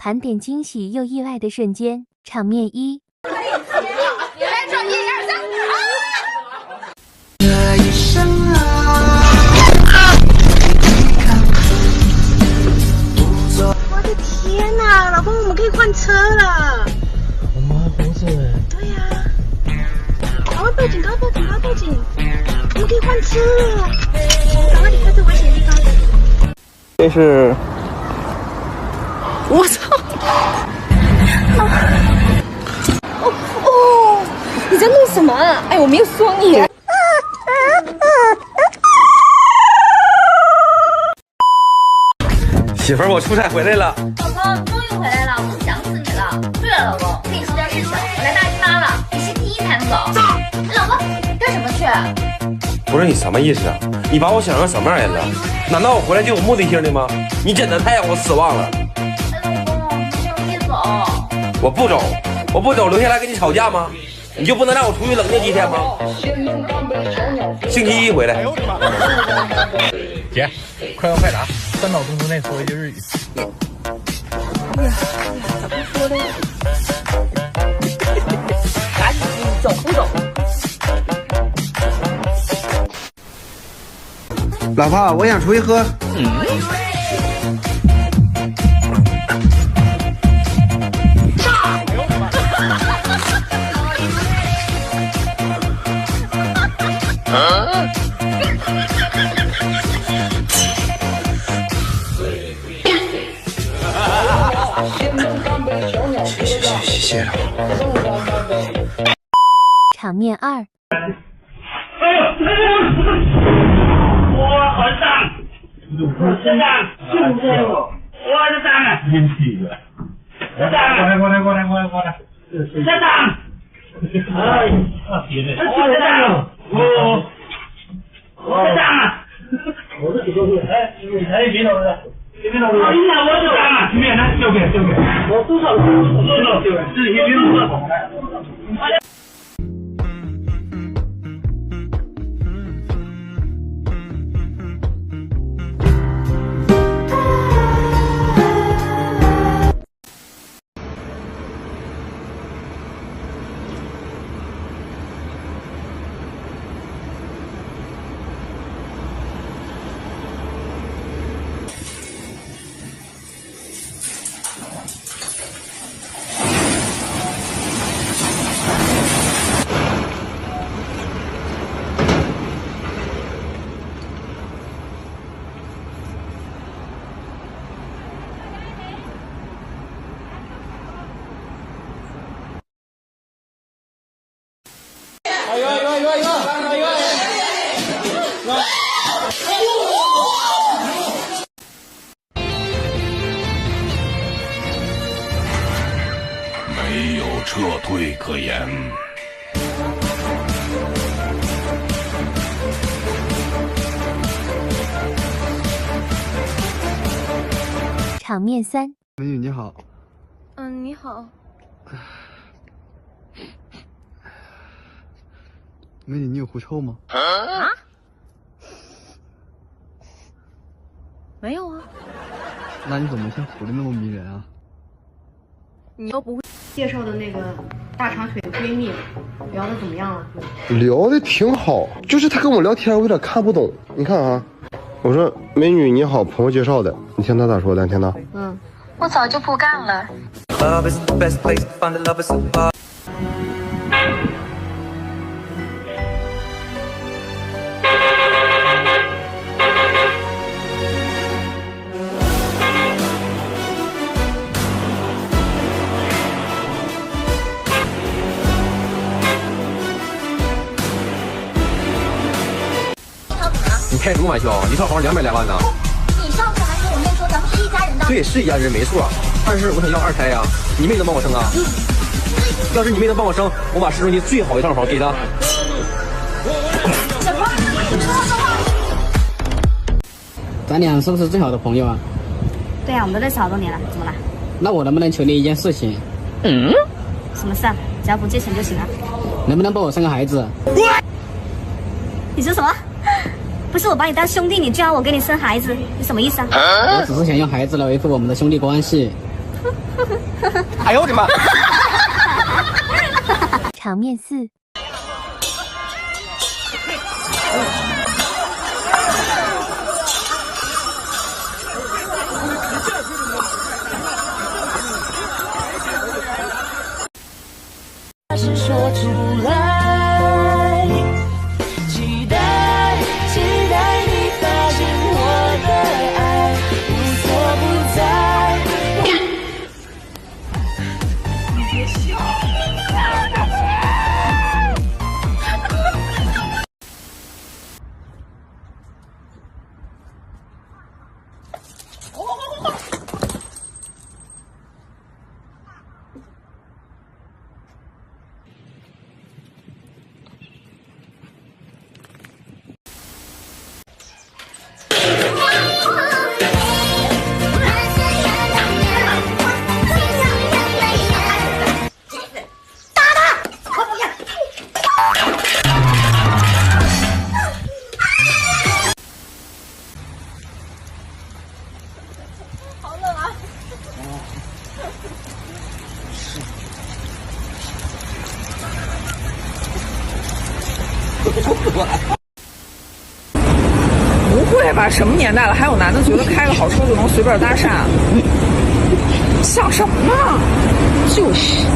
盘点惊喜又意外的瞬间，场面一。来这1、2、3，这一生啊，我的天哪，老公，我们可以换车了。我妈不是。对呀、赶快报警，赶快报警，赶快报警！我们可以换车了，赶快离开这危险的地方。这是，我操！你在弄什么啊？哎，我没有说你。媳妇儿，我出差回来了。老公，终于回来了，我想死你了。对了，老公，跟你说件事情，我来大姨妈了，你星期一才能走。老公，干什么去？不是你什么意思啊？你把我想成什么样人了？难道我回来就有目的性的吗？你真的太让我失望了。哎，老公，你就别走。我不走，我不走，留下来跟你吵架吗？你就不能让我出去冷静几天吗？星期一回来。姐，快问快答，3秒钟之内说一句日语。赶紧走不走？老婆，我想出去喝。谢了。场面二。我很脏，我身上就是我的脏啊！真是的，过来，这脏，哎，我的脏，我的脏啊！我这里都是，哎，别动了，别动了！哎呀，我的脏啊！前面来，右边，我多少？自己别动了。没有撤退可言。场面三。美女你好。你好。美女，你有狐臭吗？啊？没有啊。那你怎么像狐狸那么迷人啊？你又不会介绍的那个大长腿的闺蜜聊得怎么样了？聊得挺好，就是他跟我聊天我有点看不懂。你看啊，我说美女你好，朋友介绍的，你听他咋说的？你听他。我早就不干了。你开什么玩笑？一套房200来万呢？你上次还跟我妹说咱们是一家人的。对，是一家人没错，但是我想要2胎呀，你妹能帮我生啊？要是你妹能帮我生，我把市中心最好一套房给她。小光，你说话。咱俩是不是最好的朋友啊？对啊，我们都认识好多年了，怎么了？那我能不能求你一件事情？什么事啊？只要不借钱就行了。能不能帮我生个孩子？你说什么？不是我把你当兄弟，你居然我给你生孩子，你什么意思啊？我只是想用孩子来维护我们的兄弟关系。哎呦我的妈！场面4。是说出来，期待你发现我的爱无所不在。你别笑。不会吧？什么年代了，还有男的觉得开个好车就能随便搭讪？想什么呢？就是，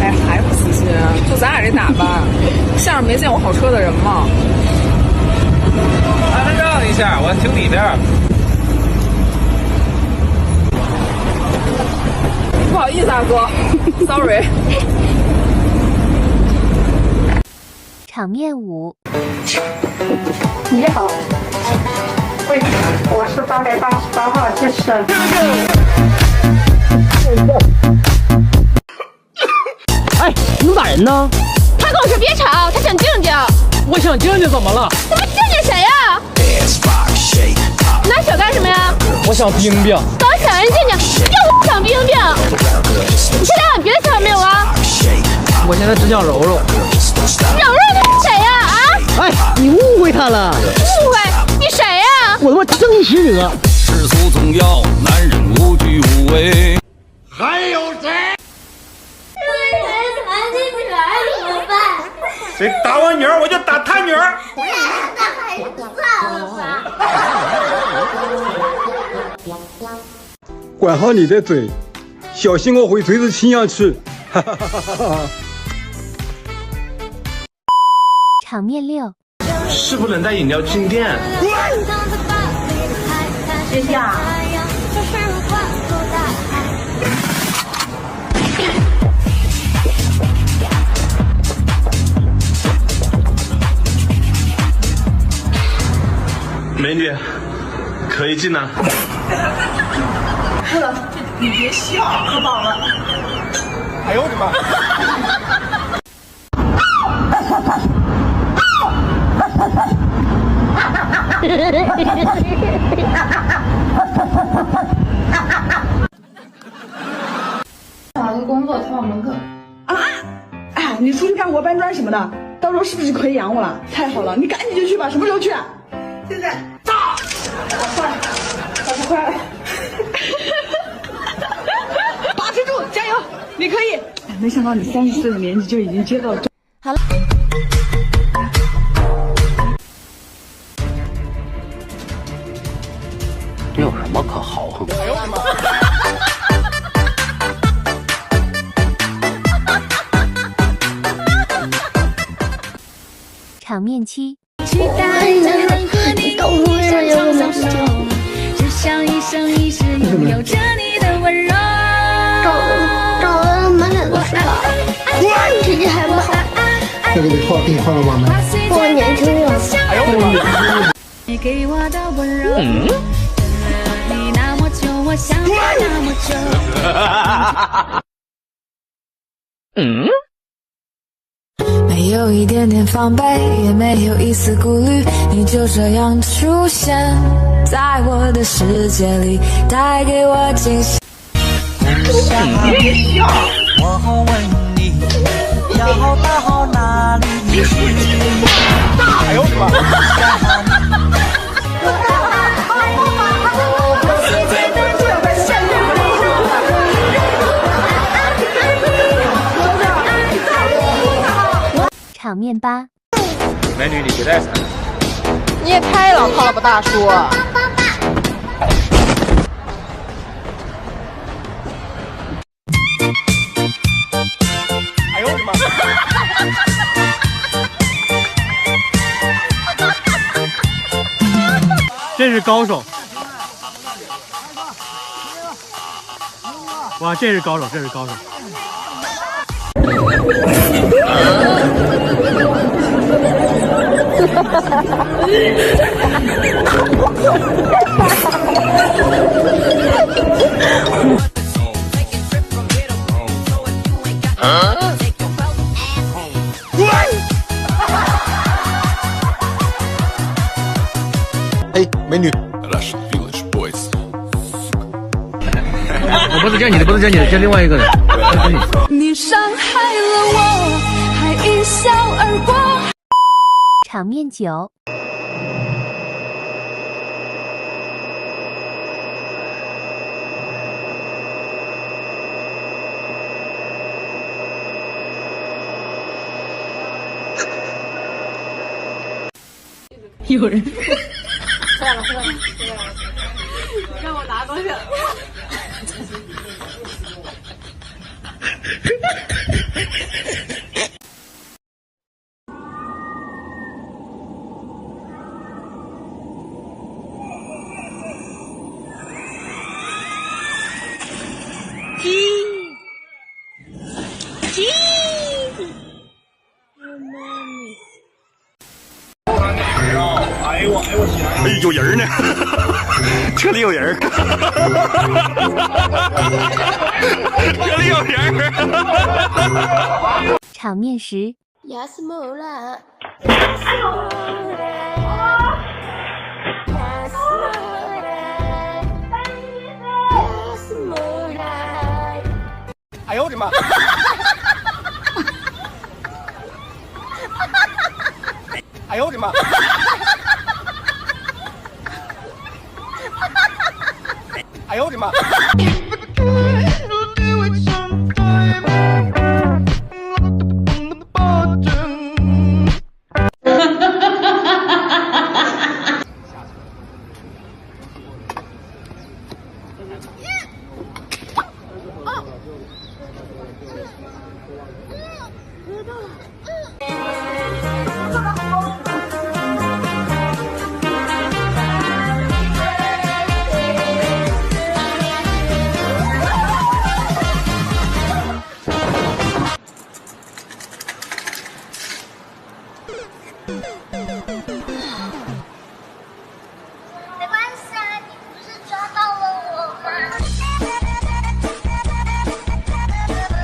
哎，还不死心？就咱俩这打扮，像是没见过好车的人吗？来让一下，我停里边。不好意思啊，哥，sorry。场面5。你好，我是888号技师。哎，你打人呢？他跟我说别吵，他想静静。我想静静怎么了？怎么静静谁呀？拿手干什么呀？我想冰冰。搞小人静静，又想冰冰。你现在有别的想法没有啊？我现在只想柔柔。柔柔他是谁呀？啊？哎，你误会他了。误会？你谁呀？我他妈正义使者。世俗总要男人无惧无畏。还有谁？这孩子还进不来怎么办？谁打我女儿，我就打他女儿。那还是算了吧。管好你的嘴，小心我会锤子亲上去。哈哈哈哈哈！场面6。是不能带饮料进店。学姐啊。美女，可以进来。哥，你别笑，可饱了。哎呦我的妈！找个工作挑门课啊！哎，你出去干活搬砖什么的，到时候是不是可以养我了？太好了，你赶紧就去吧，什么时候去？现在。快！把持住，加油！你可以。哎，没想到你30岁的年纪就已经接到了。好了。你有什么可豪横的？场面7。期待能和你一生长相守，只想一生一世拥有着你的温柔。找了满脸都是了，成绩还不好。这个得换，给你换个网门。我年轻人。你给我的温柔，等了你那么久，我想你那么久。没有一点点防备，也没有一丝顾虑，你就这样出现在我的世界里，带给我惊喜。我问你，要到哪里去？哎呦我的妈！场面8。美女，你别带伞。你也太老套了吧，大叔！哎呦我的妈！这是高手！哇，这是高手，这是高手！嘿，美女，我不是见你的，不是见你的，见另外一个人。你伤害了我，还一笑而过。场面9。有人。算了，让我拿过去。哎，有人呢，车里有人，车里有人。场面10。压死我了！哎呦我的妈！哎呦我的妈！哎呦我的妈！